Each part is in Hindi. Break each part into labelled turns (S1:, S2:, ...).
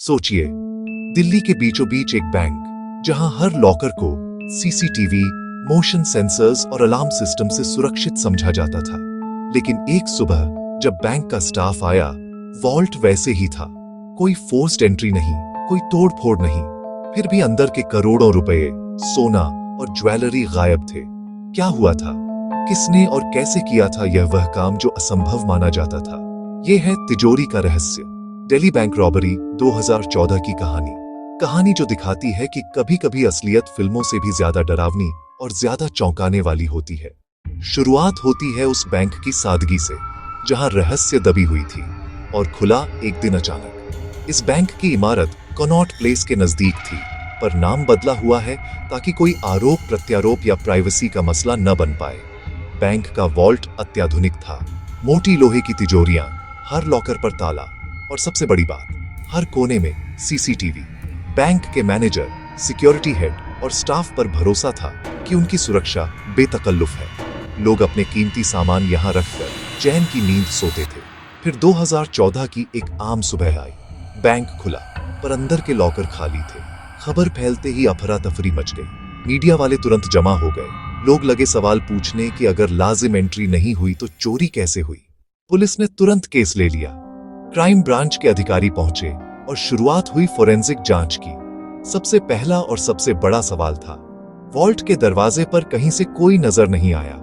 S1: सोचिए, दिल्ली के बीचों बीच एक बैंक, जहां हर लॉकर को सीसीटीवी, मोशन सेंसर्स और अलार्म सिस्टम से सुरक्षित समझा जाता था। लेकिन एक सुबह जब बैंक का स्टाफ आया, वॉल्ट वैसे ही था। कोई फोर्स्ड एंट्री नहीं, कोई तोड़-फोड़ नहीं, फिर भी अंदर के करोड़ों रुपए, सोना और ज्वेलरी गायब थे। क्या हुआ था? किसने और कैसे किया था यह वह काम जो असंभव माना जाता था? यह है तिजोरी का रहस्य, दिल्ली बैंक रॉबरी 2014 की कहानी जो दिखाती है कि कभी-कभी असलियत फिल्मों से भी ज्यादा डरावनी और ज्यादा चौंकाने वाली होती है। शुरुआत होती है उस बैंक की सादगी से, जहां रहस्य दबी हुई थी और खुला एक दिन अचानक। इस बैंक की इमारत कनॉट प्लेस के नजदीक थी, पर नाम बदला हुआ है ताकि कोई आरोप प्रत्यारोप या प्राइवेसी का मसला न बन पाए। बैंक का वॉल्ट अत्याधुनिक था, मोटी लोहे की तिजोरियां, हर लॉकर पर ताला और सबसे बड़ी बात, हर कोने में सीसीटीवी। बैंक के मैनेजर, सिक्योरिटी हेड और स्टाफ पर भरोसा था कि उनकी सुरक्षा बेतकल्लुफ है। लोग अपने कीमती सामान यहां रखकर चैन की नींद सोते थे। फिर 2014 की एक आम सुबह आई। बैंक खुला, पर अंदर के लॉकर खाली थे। खबर फैलते ही अफरा तफरी मच गई। मीडिया वाले तुरंत जमा हो गए। लोग लगे सवाल पूछने कि अगर लाजिम एंट्री नहीं हुई तो चोरी कैसे हुई। पुलिस ने तुरंत केस ले लिया। क्राइम ब्रांच के अधिकारी पहुंचे और शुरुआत हुई फोरेंसिक जांच की। सबसे पहला और सबसे बड़ा सवाल था, वॉल्ट के दरवाजे पर कहीं से कोई नजर नहीं आया।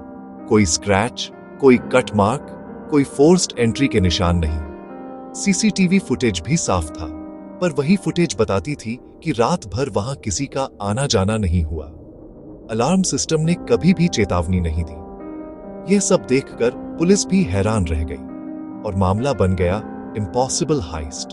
S1: कोई स्क्रैच, कोई कट मार्क, कोई फोर्स्ड एंट्री के निशान नहीं। सीसीटीवी फुटेज भी साफ था, पर वही फुटेज बताती थी कि रात भर वहां किसी का आना जाना नहीं हुआ। अलार्म सिस्टम ने कभी भी चेतावनी नहीं दी। यह सब देखकर पुलिस भी हैरान रह गई और मामला बन गया इम्पॉसिबल हाइस्ट।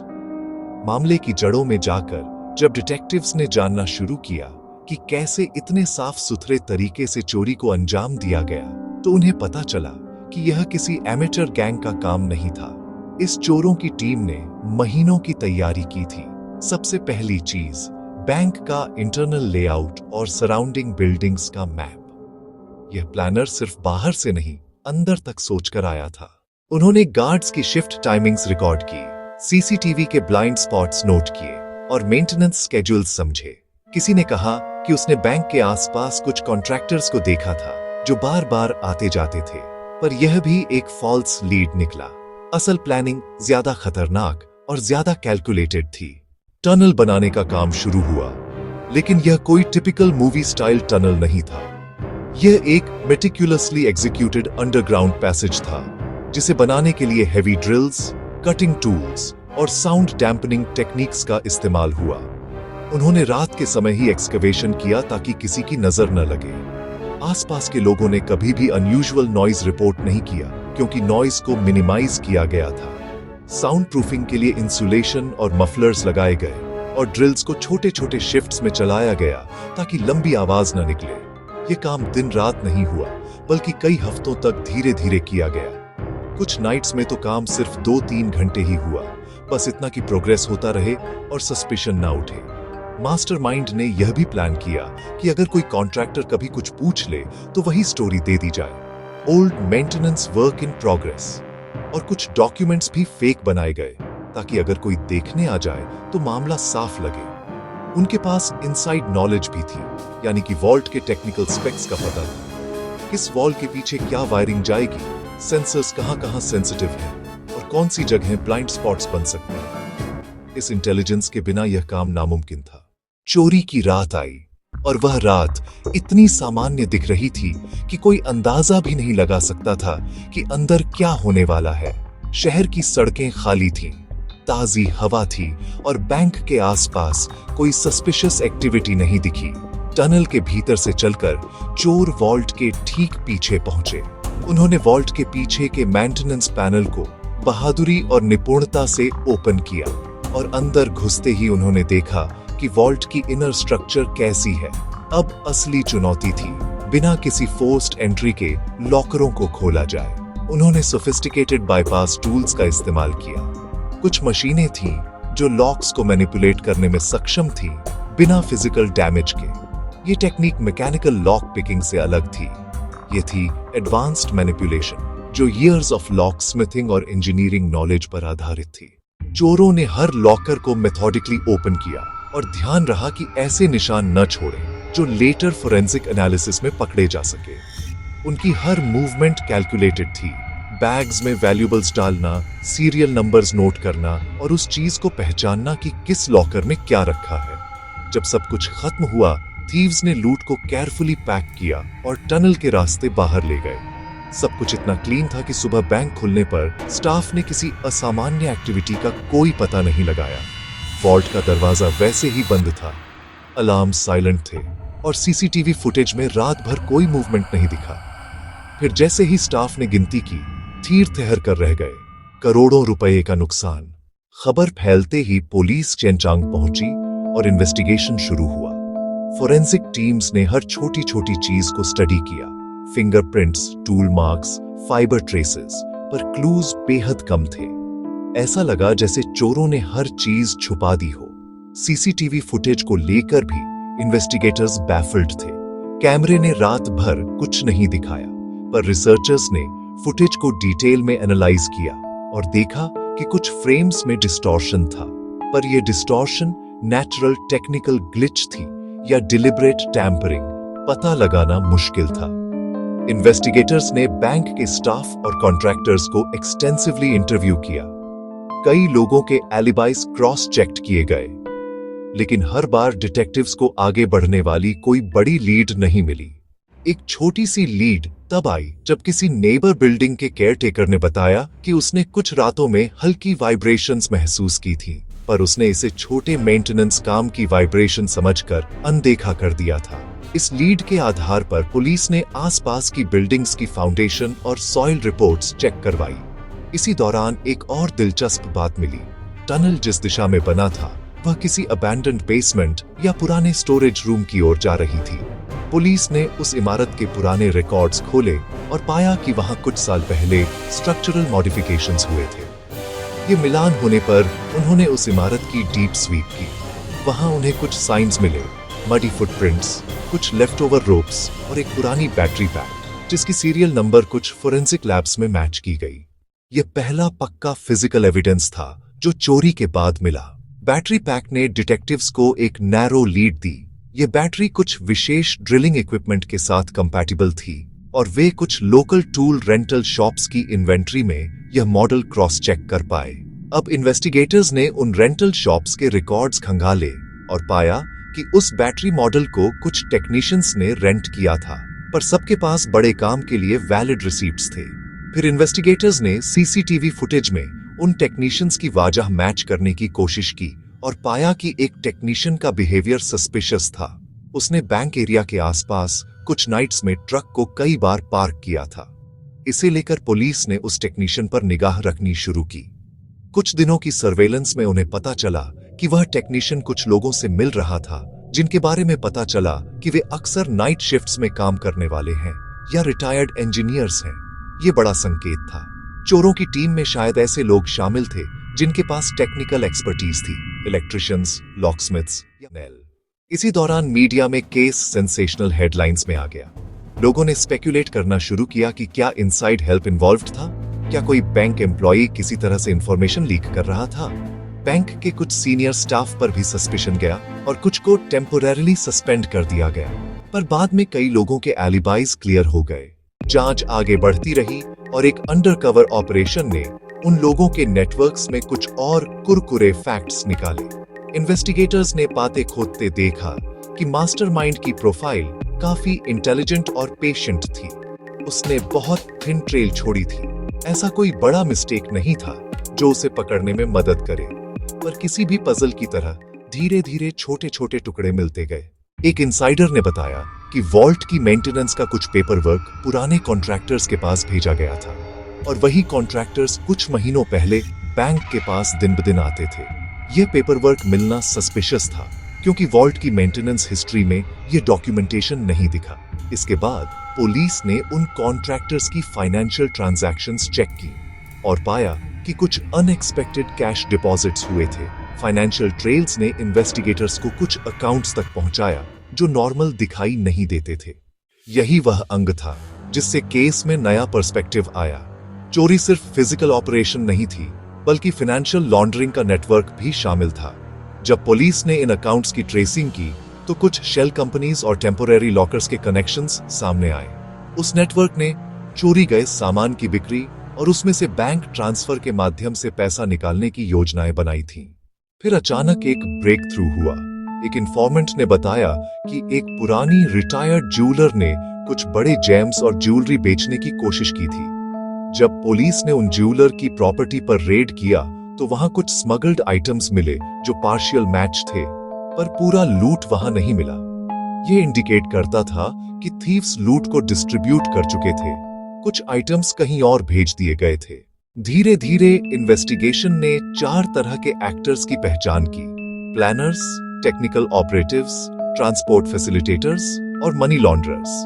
S1: मामले की जड़ों में जाकर जब डिटेक्टिव्स ने जानना शुरू किया कि कैसे इतने साफ सुथरे तरीके से चोरी को अंजाम दिया गया, तो उन्हें पता चला कि यह किसी एमेचर गैंग का काम नहीं था। इस चोरों की टीम ने महीनों की तैयारी की थी। सबसे पहली चीज, बैंक का इंटरनल लेआउट और सराउंडिंग बिल्डिंग्स का मैप। यह प्लानर सिर्फ बाहर से नहीं, अंदर तक सोचकर आया था। उन्होंने गार्ड्स की शिफ्ट टाइमिंग्स रिकॉर्ड की, सीसीटीवी के ब्लाइंड स्पॉट्स नोट किए और मेंटेनेंस स्केड्यूल्स समझे। किसी ने कहा कि उसने बैंक के आसपास कुछ कॉन्ट्रैक्टर्स को देखा था जो बार-बार आते जाते थे, पर यह भी एक फॉल्स लीड निकला। असल प्लानिंग ज्यादा खतरनाक और ज्यादा कैलकुलेटेड थी। टनल बनाने का काम शुरू हुआ, लेकिन यह कोई टिपिकल मूवी स्टाइल टनल नहीं था। यह एक मेटिकुलसली एग्जीक्यूटेड अंडरग्राउंड पैसेज था, जिसे बनाने के लिए हेवी ड्रिल्स, कटिंग टूल्स और साउंड डैम्पनिंग टेक्निक्स का इस्तेमाल हुआ। उन्होंने रात के समय ही एक्सकवेशन किया ताकि किसी की नजर न लगे। आसपास के लोगों ने कभी भी अनयूजुअल नॉइज रिपोर्ट नहीं किया, क्योंकि नॉइज को मिनिमाइज किया गया था। साउंड प्रूफिंग के लिए इंसुलेशन और मफलर्स लगाए गए और ड्रिल्स को छोटे छोटे शिफ्ट्स में चलाया गया ताकि लंबी आवाज न निकले। यह काम दिन रात नहीं हुआ, बल्कि कई हफ्तों तक धीरे धीरे किया गया। कुछ नाइट्स में तो काम सिर्फ 2-3 घंटे ही हुआ, बस इतना कि प्रोग्रेस होता रहे और सस्पिशन ना उठे। मास्टरमाइंड ने यह भी प्लान किया कि अगर कोई कॉन्ट्रैक्टर कभी कुछ पूछ ले तो वही स्टोरी दे दी जाए। Old maintenance work in progress और कुछ डॉक्यूमेंट्स भी फेक बनाए गए ताकि अगर कोई देखने आ जाए तो मामला साफ लगे। उनके पास इनसाइड नॉलेज भी थी, यानी कि वॉल्ट के टेक्निकल स्पेक्स का पता था। किस वॉल के पीछे क्या वायरिंग जाएगी, सेंसर्स कहां-कहां सेंसिटिव हैं और कौन सी जगहें ब्लाइंड स्पॉट्स बन सकती हैं। इस इंटेलिजेंस के बिना यह काम नामुमकिन था। चोरी की रात आई और वह रात इतनी सामान्य दिख रही थी कि कोई अंदाजा भी नहीं लगा सकता था कि अंदर क्या होने वाला है। शहर की सड़कें खाली थीं, ताजी हवा थी और बैंक के आसपास कोई सस्पिशियस एक्टिविटी नहीं दिखी। टनल के भीतर से चलकर चोर वॉल्ट के ठीक पीछे पहुंचे। उन्होंने वॉल्ट के पीछे के मेंटेनेंस पैनल को बहादुरी और निपुणता से ओपन किया और अंदर घुसते ही उन्होंने देखा कि वॉल्ट की इनर स्ट्रक्चर कैसी है। अब असली चुनौती थी, बिना किसी फोर्स्ड एंट्री के लॉकरों को खोला जाए। उन्होंने सोफिस्टिकेटेड बाईपास टूल्स का इस्तेमाल किया। कुछ मशीनें थीं जो लॉक्स को मैनिपुलेट करने में सक्षम थीं, बिना फिजिकल डैमेज के। ये टेक्निक मैकेनिकल लॉक पिकिंग से अलग थी। ये थी एडवांस्ड मैनिपुलेशन, जो ईयर्स ऑफ लॉक स्मिथिंग और इंजीनियरिंग नॉलेज पर आधारित थी। चोरों ने हर लॉकर को मेथोडिकली ओपन किया और ध्यान रहा कि ऐसे निशान न छोड़ें जो लेटर फोरेंसिक एनालिसिस में पकड़े जा सके। उनकी हर मूवमेंट कैलकुलेटेड थी। बैग्स में वैल्यूएबल्स डालना, सीरियल नंबर्स नोट करना और उस चीज को पहचानना कि किस लॉकर में क्या रखा है। जब सब कुछ खत्म हुआ, थीव्स ने लूट को केयरफुली पैक किया और टनल के रास्ते बाहर ले गए। सब कुछ इतना क्लीन था कि सुबह बैंक खुलने पर स्टाफ ने किसी असामान्य एक्टिविटी का कोई पता नहीं लगाया। वॉल्ट का दरवाजा वैसे ही बंद था, अलार्म साइलेंट थे और सीसीटीवी फुटेज में रात भर कोई मूवमेंट नहीं दिखा। फिर जैसे ही स्टाफ ने गिनती की, थीर थहर कर रह गए। करोड़ों रुपए का नुकसान। खबर फैलते ही पुलिस चेनचांग पहुंची और इन्वेस्टिगेशन शुरू हुआ। फोरेंसिक टीम्स ने हर छोटी छोटी चीज को स्टडी किया, fingerprints, tool marks, fibre traces, पर क्लूज बेहद कम थे। ऐसा लगा जैसे चोरों ने हर चीज छुपा दी हो। सीसीटीवी फुटेज को लेकर भी इन्वेस्टिगेटर्स बैफल्ड थे। कैमरे ने रात भर कुछ नहीं दिखाया, पर रिसर्चर्स ने फुटेज को डिटेल में एनालाइज किया और देखा कि कुछ फ्रेम्स में डिस्टॉर्शन था, पर यह डिस्टॉर्शन नेचुरल टेक्निकल ग्लिच थी या डिलिबरेट टैंपरिंग, पता लगाना मुश्किल था। इन्वेस्टिगेटर्स ने बैंक के स्टाफ और कॉन्ट्रैक्टर्स को एक्सटेंसिवली इंटरव्यू किया। कई लोगों के एलिबाइज क्रॉस चेक्ड किए गए, लेकिन हर बार डिटेक्टिव्स को आगे बढ़ने वाली कोई बड़ी लीड नहीं मिली। एक छोटी सी लीड तब आई जब किसी नेबर बिल्डिंग के केयरटेकर ने बताया कि उसने कुछ रातों में हल्की वाइब्रेशंस महसूस की थी, पर उसने इसे छोटे मेंटेनेंस काम की वाइब्रेशन समझकर अनदेखा कर दिया था। इस लीड के आधार पर पुलिस ने आसपास की बिल्डिंग्स की फाउंडेशन और सॉइल रिपोर्ट्स चेक करवाई। इसी दौरान एक और दिलचस्प बात मिली। टनल जिस दिशा में बना था वह किसी अबैंडन्ड बेसमेंट या पुराने स्टोरेज रूम की ओर जा रही थी। पुलिस ने उस इमारत के पुराने रिकॉर्ड्स खोले और पाया कि वहां कुछ साल पहले स्ट्रक्चरल मॉडिफिकेशंस हुए थे। ये मिलान होने पर उन्होंने उस इमारत की डीप स्वीप की। वहां उन्हें कुछ साइंस मिले, मडी फुटप्रिंट्स, कुछ लेफ्टओवर रोप्स और एक पुरानी बैटरी पैक जिसकी सीरियल नंबर कुछ फोरेंसिक लैब्स में मैच की गई। यह पहला पक्का फिजिकल एविडेंस था जो चोरी के बाद मिला। बैटरी पैक ने डिटेक्टिव्स को एक नैरो लीड दी। यह बैटरी कुछ विशेष ड्रिलिंग इक्विपमेंट के साथ कंपैटिबल थी और वे कुछ लोकल टूल रेंटल शॉप्स की इन्वेंट्री में यह मॉडल क्रॉस चेक कर पाए। अब इन्वेस्टिगेटर्स ने उन रेंटल शॉप्स के रिकॉर्ड्स खंगाले और पाया कि उस बैटरी मॉडल को कुछ टेक्नीशियंस ने रेंट किया था, पर सबके पास बड़े काम के लिए वैलिड रिसीप्ट्स थे। फिर इन्वेस्टिगेटर्स ने सीसीटीवी फुटेज में उन टेक्नीशियंस की वाजह मैच करने की कोशिश की और पाया कि एक टेक्नीशियन का बिहेवियर सस्पिशियस था। उसने बैंक एरिया के आसपास कुछ नाइट्स में ट्रक को कई बार पार्क किया था। इसे लेकर पुलिस ने उस टेक्नीशियन पर निगाह रखनी शुरू की। कुछ दिनों की सर्वेलेंस में उन्हें पता चला कि वह टेक्नीशियन कुछ लोगों से मिल रहा था जिनके बारे में पता चला कि वे अक्सर नाइट शिफ्ट्स में काम करने वाले हैं या रिटायर्ड इंजीनियर्स हैं। ये बड़ा संकेत था। चोरों की टीम में शायद ऐसे लोग शामिल थे जिनके पास टेक्निकल एक्सपर्टीज थी, इलेक्ट्रिशियंस, लॉकस्मिथ्स या नेल। इसी दौरान मीडिया में केस सेंसेशनल हेडलाइंस में आ गया। लोगों ने स्पेक्युलेट करना शुरू किया कि क्या इनसाइड हेल्प इन्वॉल्व्ड था, क्या कोई बैंक एम्प्लॉई किसी तरह से इंफॉर्मेशन लीक कर रहा था। बैंक के कुछ सीनियर स्टाफ पर भी सस्पिशन गया और कुछ को टेम्पोरेरीली सस्पेंड कर दिया गया, पर बाद में कई लोगों के एलिबाइज क्लियर हो गए। जांच आगे बढ़ती रही और एक अंडरकवर ऑपरेशन ने उन लोगों के नेटवर्क्स में कुछ और कुरकुरे फैक्ट्स निकाले। इन्वेस्टिगेटर्स ने पाते खोदते देखा कि मास्टरमाइंड की प्रोफाइल काफी इंटेलिजेंट और पेशेंट थी। उसने बहुत थिन ट्रेल छोड़ी थी। ऐसा कोई बड़ा मिस्टेक नहीं था जो उसे पकड़ने में मदद करे, पर किसी भी पजल की तरह धीरे धीरे छोटे छोटे टुकड़े मिलते गए। एक इनसाइडर ने बताया कि वॉल्ट की मेंटेनेंस का कुछ पेपर वर्क पुराने कॉन्ट्रैक्टर्स के पास भेजा गया था और वही कॉन्ट्रैक्टर्स कुछ महीनों पहले बैंक के पास दिन ब दिन आते थे। यह पेपर वर्क मिलना सस्पिशियस था क्योंकि वॉल्ट की मेंटेनेंस हिस्ट्री में यह डॉक्यूमेंटेशन नहीं दिखा। इसके बाद पुलिस ने उन कॉन्ट्रैक्टर्स की फाइनेंशियल ट्रांजैक्शंस चेक की और पाया कि कुछ अनएक्सपेक्टेड कैश डिपॉजिट्स हुए थे। फाइनेंशियल ट्रेल्स ने इन्वेस्टिगेटर्स को कुछ अकाउंट्स तक पहुंचाया जो नॉर्मल दिखाई नहीं देते थे। यही वह अंग था जिससे केस में नया पर्सपेक्टिव आया। चोरी सिर्फ फिजिकल ऑपरेशन नहीं थी, बल्कि फाइनेंशियल लॉन्ड्रिंग का नेटवर्क भी शामिल था। जब पुलिस ने इन अकाउंट्स की ट्रेसिंग की तो कुछ शेल कंपनीज और टेम्पोरेरी लॉकर्स के कनेक्शंस सामने आए। उस नेटवर्क ने चोरी गए सामान की बिक्री और उसमें से बैंक ट्रांसफर के माध्यम से पैसा निकालने की योजनाएं बनाई थीं। फिर अचानक एक ब्रेक थ्रू हुआ। एक इन्फॉर्मेंट ने बताया कि एक पुरानी रिटायर्ड ज्वेलर ने कुछ बड़े जेम्स और ज्वेलरी बेचने की कोशिश की थी। जब पुलिस ने उन ज्वेलर की प्रॉपर्टी पर रेड किया तो वहां कुछ स्मगल्ड आइटम्स मिले जो पार्शियल मैच थे, पर पूरा लूट वहां नहीं मिला। यह इंडिकेट करता था कि थीव्स लूट को डिस्ट्रीब्यूट कर चुके थे। कुछ आइटम्स कहीं और भेज दिए गए थे। धीरे धीरे इन्वेस्टिगेशन ने 4 तरह के एक्टर्स की पहचान की: planners, technical operatives, transport facilitators और मनी लॉन्ड्रर्स।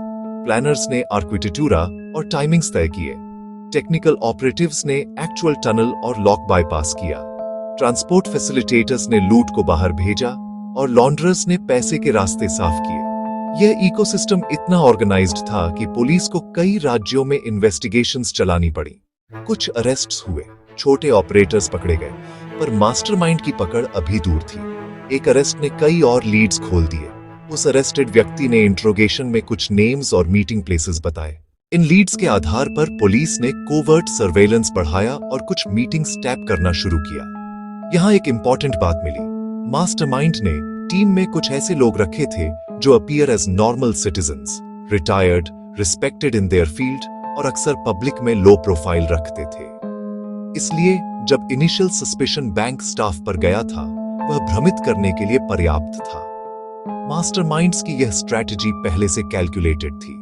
S1: प्लानर्स ने आर्किटेक्चर और टाइमिंग्स तय किए। टेक्निकल ऑपरेटिव्स ने एक्चुअल टनल और लॉक बाईपास किया। ट्रांसपोर्ट फैसिलिटेटर्स ने लूट को बाहर भेजा और लॉन्ड्रर्स ने पैसे के रास्ते साफ किए। यह इकोसिस्टम इतना ऑर्गेनाइज्ड था कि पुलिस को कई राज्यों में इन्वेस्टिगेशंस चलानी पड़ी। कुछ अरेस्ट्स हुए, छोटे ऑपरेटर्स पकड़े गए, पर मास्टरमाइंड की पकड़ अभी दूर थी। एक अरेस्ट ने कई और लीड्स खोल दिए। उस अरेस्टेड व्यक्ति ने इंट्रोगेशन में कुछ नेम्स और मीटिंग प्लेसेस बताए। इन लीड्स के आधार पर पुलिस ने कोवर्ट सर्वेलेंस बढ़ाया और कुछ मीटिंग्स टैप करना शुरू किया। यहां एक इंपॉर्टेंट बात मिली। मास्टरमाइंड ने टीम में कुछ ऐसे लोग रखे थे जो appear as normal citizens, retired, respected in their field और अक्सर पब्लिक में लो प्रोफाइल रखते थे। इसलिए जब इनिशियल सस्पिशन बैंक स्टाफ पर गया था, वह भ्रमित करने के लिए पर्याप्त था। मास्टरमाइंड्स की यह स्ट्रैटेजी पहले से कैलकुलेटेड थी।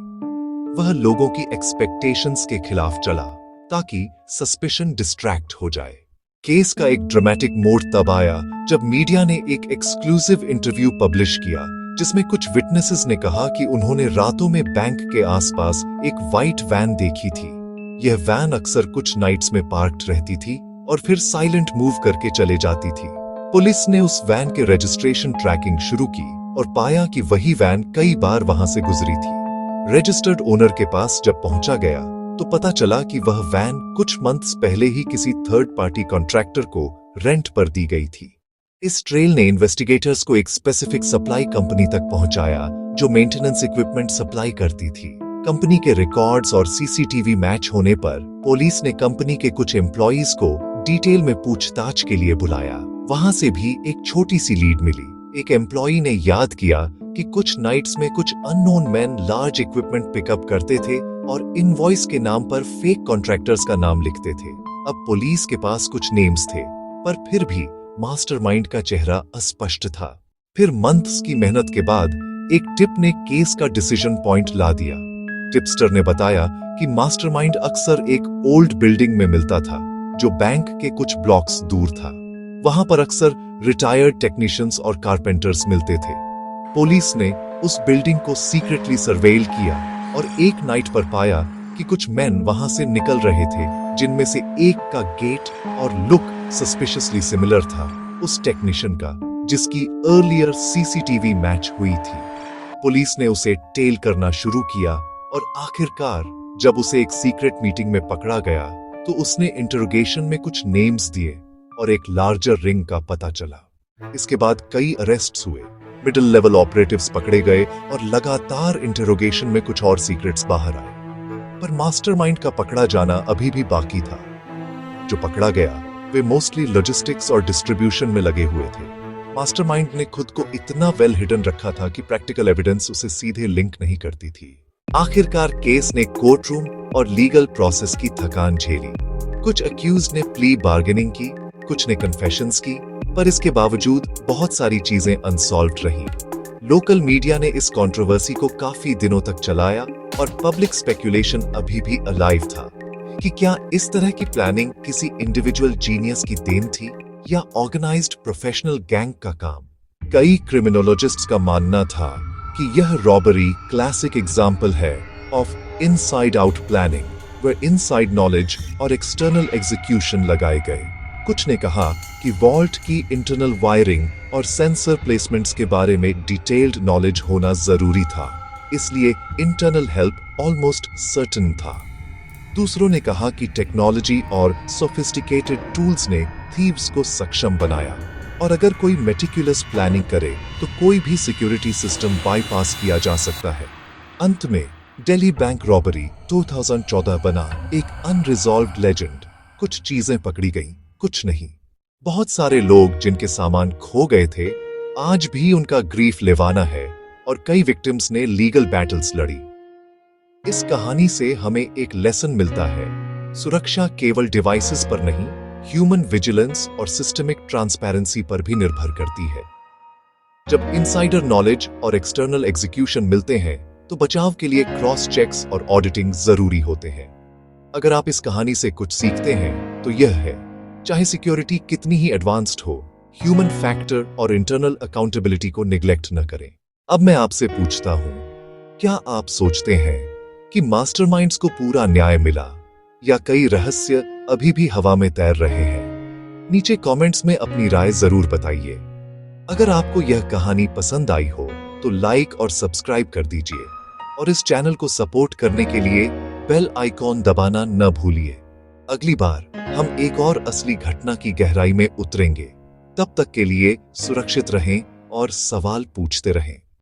S1: वह लोगों की एक्सपेक्टेशंस के खिलाफ चला ताकि सस्पिशन डिस्ट्रैक्ट हो जाए। केस का एक ड्रामेटिक मोड़ तब आया जब मीडिया ने एक एक्सक्लूसिव इंटरव्यू पब्लिश किया जिसमें कुछ विटनेसेस ने कहा कि उन्होंने रातों में बैंक के आसपास एक व्हाइट वैन देखी थी। यह वैन अक्सर कुछ नाइट्स में पार्क्ड रहती थी और फिर साइलेंट मूव करके चले जाती थी। पुलिस ने उस वैन के रजिस्ट्रेशन ट्रैकिंग शुरू की और पाया कि वही वैन कई बार वहां से गुजरी थी। रजिस्टर्ड ओनर के पास जब पहुंचा गया तो पता चला कि वह वैन कुछ मंथ्स पहले ही किसी थर्ड पार्टी कॉन्ट्रैक्टर को रेंट पर दी गई थी। इस ट्रेल ने इन्वेस्टिगेटर्स को एक स्पेसिफिक सप्लाई कंपनी तक पहुंचाया जो मेंटेनेंस इक्विपमेंट सप्लाई करती थी। कंपनी के रिकॉर्ड्स और सीसीटीवी मैच होने पर पुलिस ने कंपनी के कुछ एम्प्लॉइज को डिटेल में पूछताछ के लिए बुलाया। वहां से भी एक छोटी सी लीड मिली। एक एम्प्लॉई ने याद किया कि कुछ नाइट्स में कुछ unknown man large equipment pickup करते थे और इनवॉइस के नाम पर फेक कॉन्ट्रैक्टर्स का नाम लिखते थे। अब पुलिस के पास कुछ नेम्स थे, पर फिर भी मास्टरमाइंड का चेहरा अस्पष्ट था। फिर मंथ्स की मेहनत के बाद एक टिप ने केस का डिसीजन पॉइंट ला दिया। टिपस्टर ने बताया कि मास्टरमाइंड अक्सर एक ओल्ड बिल्डिंग में मिलता था जो बैंक के कुछ ब्लॉक्स दूर था। वहां पर अक्सर रिटायर्ड टेक्नीशियंस और कारपेंटर्स मिलते थे। पुलिस ने उस बिल्डिंग को सीक्रेटली सर्वेल किया और एक नाइट पर पाया कि कुछ मैन वहां से निकल रहे थे जिनमें से एक का गेट और लुक सस्पिशियसली सिमिलर था उस टेक्नीशियन का जिसकी अर्लियर सीसीटीवी मैच हुई थी। पुलिस ने उसे टेल करना शुरू किया और आखिरकार जब उसे एक सीक्रेट मीटिंग में पकड़ा गया तो उसने इंटरोगेशन में कुछ नेम्स दिए और एक लार्जर रिंग का पता चला। इसके बाद कई अरेस्ट्स हुए, मिडिल लेवल ऑपरेटिव्स पकड़े गए और लगातार इंटरोगेशन में कुछ और सीक्रेट्स बाहर आए। पर मास्टरमाइंड का पकड़ा जाना अभी भी बाकी था। जो पकड़ा गया वे मोस्टली लॉजिस्टिक्स और डिस्ट्रीब्यूशन में लगे हुए थे। मास्टरमाइंड ने खुद को इतना वेल हिडन रखा था कि प्रैक्टिकल एविडेंस उसे सीधे लिंक नहीं करती थी। आखिरकार केस ने कोर्ट रूम और लीगल प्रोसेस की थकान झेली। कुछ अक्यूज्ड ने प्ली बार्गेनिंग की, कुछ ने कन्फेशंस की, पर इसके बावजूद बहुत सारी चीजें अनसॉल्व्ड रहीं। लोकल मीडिया ने इस कंट्रोवर्सी को काफी दिनों तक चलाया और पब्लिक स्पेकुलेशन अभी भी अलाइव था कि क्या इस तरह की प्लानिंग किसी इंडिविजुअल जीनियस की देन थी या ऑर्गेनाइज्ड प्रोफेशनल गैंग का काम। कई क्रिमिनोलॉजिस्ट्स का मानना था कि यह रॉबरी क्लासिक एग्जाम्पल है of inside out planning, where inside knowledge और एक्सटर्नल एग्जीक्यूशन लगाए गए। कुछ ने कहा कि वॉल्ट की इंटरनल वायरिंग और सेंसर प्लेसमेंट्स के बारे में डिटेल्ड नॉलेज होना जरूरी था, इसलिए इंटरनल हेल्प ऑलमोस्ट सर्टेन था। दूसरों ने कहा कि टेक्नोलॉजी और सोफिस्टिकेटेड टूल्स ने थीव्स को सक्षम बनाया और अगर कोई मेटिकुलस प्लानिंग करे तो कोई भी सिक्योरिटी सिस्टम बाईपास किया जा सकता है। अंत में दिल्ली बैंक रॉबरी 2014 बना एक अनरिजॉल्व्ड लेजेंड। कुछ चीजें पकड़ी गईं, कुछ नहीं। बहुत सारे लोग जिनके सामान खो गए थे, आज भी उनका ग्रीफ लेवाना है और कई विक्टिम्स ने लीगल बैटल्स लड़ी। इस कहानी से हमें एक लेसन मिलता है, सुरक्षा केवल डिवाइसेस पर नहीं, ह्यूमन विजिलेंस और सिस्टमिक ट्रांसपेरेंसी पर भी निर्भर करती है। जब इनसाइडर नॉलेज और एक्सटर्नल एग्जीक्यूशन मिलते हैं तो बचाव के लिए क्रॉस चेक्स और ऑडिटिंग जरूरी होते हैं। अगर आप इस कहानी से कुछ सीखते हैं तो यह है, चाहे सिक्योरिटी कितनी ही एडवांस्ड हो, ह्यूमन फैक्टर और इंटरनल अकाउंटेबिलिटी को निग्लेक्ट न करें। अब मैं आपसे पूछता हूं, क्या आप सोचते हैं कि मास्टरमाइंड्स को पूरा न्याय मिला या कई रहस्य अभी भी हवा में तैर रहे हैं? नीचे कमेंट्स में अपनी राय जरूर बताइए। अगर आपको यह कहानी पसंद आई हो तो लाइक और सब्सक्राइब कर दीजिए और इस चैनल को सपोर्ट करने के लिए बेल आइकॉन दबाना न भूलिए। अगली बार हम एक और असली घटना की गहराई में उतरेंगे। तब तक के लिए सुरक्षित रहें और सवाल पूछते रहें।